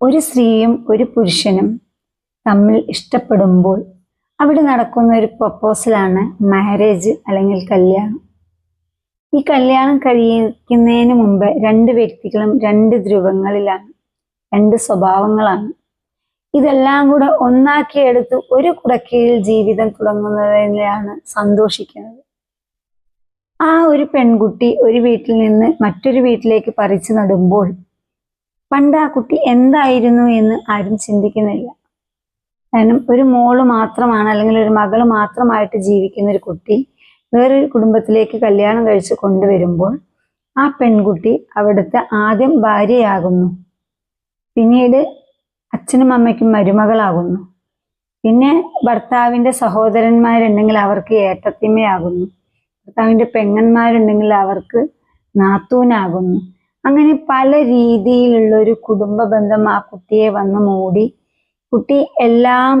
ഒരു സ്ത്രീയും ഒരു പുരുഷനും തമ്മിൽ ഇഷ്ടപ്പെടുമ്പോൾ അവിടെ നടക്കുന്ന ഒരു പ്രൊപ്പോസലാണ് മാരേജ് അല്ലെങ്കിൽ കല്യാണം. ഈ കല്യാണം കഴിക്കുന്നതിന് മുമ്പ് രണ്ട് വ്യക്തികളും രണ്ട് ധ്രുവങ്ങളിലാണ്, രണ്ട് സ്വഭാവങ്ങളാണ്. ഇതെല്ലാം കൂടെ ഒന്നാക്കിയെടുത്ത് ഒരു കുടക്കീഴിൽ ജീവിതം തുടങ്ങുന്നതിലാണ് സന്തോഷിക്കുന്നത്. ആ ഒരു പെൺകുട്ടി ഒരു വീട്ടിൽ നിന്ന് മറ്റൊരു വീട്ടിലേക്ക് പറിച്ചു നടുമ്പോൾ പണ്ട് ആ കുട്ടി എന്തായിരുന്നു എന്ന് ആരും ചിന്തിക്കുന്നില്ല. കാരണം ഒരു മോള് മാത്രമാണ് അല്ലെങ്കിൽ ഒരു മകള് മാത്രമായിട്ട് ജീവിക്കുന്ന ഒരു കുട്ടി വേറൊരു കുടുംബത്തിലേക്ക് കല്യാണം കഴിച്ച് കൊണ്ടുവരുമ്പോൾ ആ പെൺകുട്ടി അവിടുത്തെ ആദ്യം ഭാര്യയാകുന്നു, പിന്നീട് അച്ഛനും അമ്മയ്ക്കും മരുമകളാകുന്നു, പിന്നെ ഭർത്താവിൻ്റെ സഹോദരന്മാരുണ്ടെങ്കിൽ അവർക്ക് ഏട്ടത്തിമ്മയാകുന്നു, ഭർത്താവിൻ്റെ പെങ്ങന്മാരുണ്ടെങ്കിൽ അവർക്ക് നാത്തൂനാകുന്നു. അങ്ങനെ പല രീതിയിലുള്ള ഒരു കുടുംബ ബന്ധം ആ കുട്ടിയെ വന്ന് മൂടി കുട്ടി എല്ലാം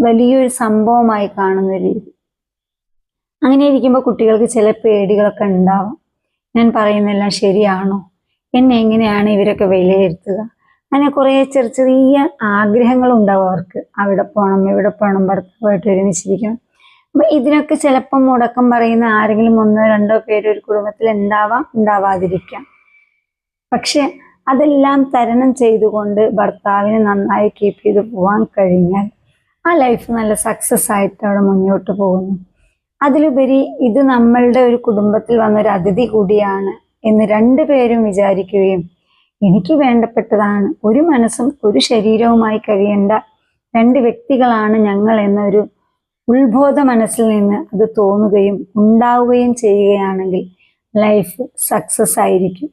വലിയൊരു സംഭവമായി കാണുന്ന രീതി. അങ്ങനെ ഇരിക്കുമ്പോൾ കുട്ടികൾക്ക് ചില പേടികളൊക്കെ ഉണ്ടാവാം. ഞാൻ പറയുന്നതെല്ലാം ശരിയാണോ, എന്നെ എങ്ങനെയാണ് ഇവരൊക്കെ വിലയിരുത്തുക, അങ്ങനെ കുറേ ചെറിയ ചെറിയ ആഗ്രഹങ്ങളുണ്ടാവും അവർക്ക്. അവിടെ പോകണം, ഇവിടെ പോകണം, ഭർത്താവായിട്ട് ഒരുമിച്ചിരിക്കണം. അപ്പൊ ഇതിനൊക്കെ ചിലപ്പം മുടക്കം പറയുന്ന ആരെങ്കിലും ഒന്നോ രണ്ടോ പേര് ഒരു കുടുംബത്തിൽ ഉണ്ടാവാം, ഉണ്ടാവാതിരിക്കാം. പക്ഷെ അതെല്ലാം തരണം ചെയ്തുകൊണ്ട് ഭർത്താവിനെ നന്നായി കീപ്പ് ചെയ്ത് പോകാൻ കഴിഞ്ഞാൽ ആ ലൈഫ് നല്ല സക്സസ് ആയിട്ട് അവിടെ മുന്നോട്ട് പോകുന്നു. അതിലുപരി ഇത് നമ്മളുടെ ഒരു കുടുംബത്തിൽ വന്നൊരു അതിഥി കൂടിയാണ് എന്ന് രണ്ടുപേരും വിചാരിക്കുകയും എനിക്ക് വേണ്ടപ്പെട്ടതാണ്, ഒരു മനസ്സും ഒരു ശരീരവുമായി കഴിയേണ്ട രണ്ട് വ്യക്തികളാണ് ഞങ്ങൾ എന്നൊരു ഉത്ബോധ മനസ്സിൽ നിന്ന് അത് തോന്നുകയും ഉണ്ടാവുകയും ചെയ്യുകയാണെങ്കിൽ ലൈഫ് സക്സസ് ആയിരിക്കും.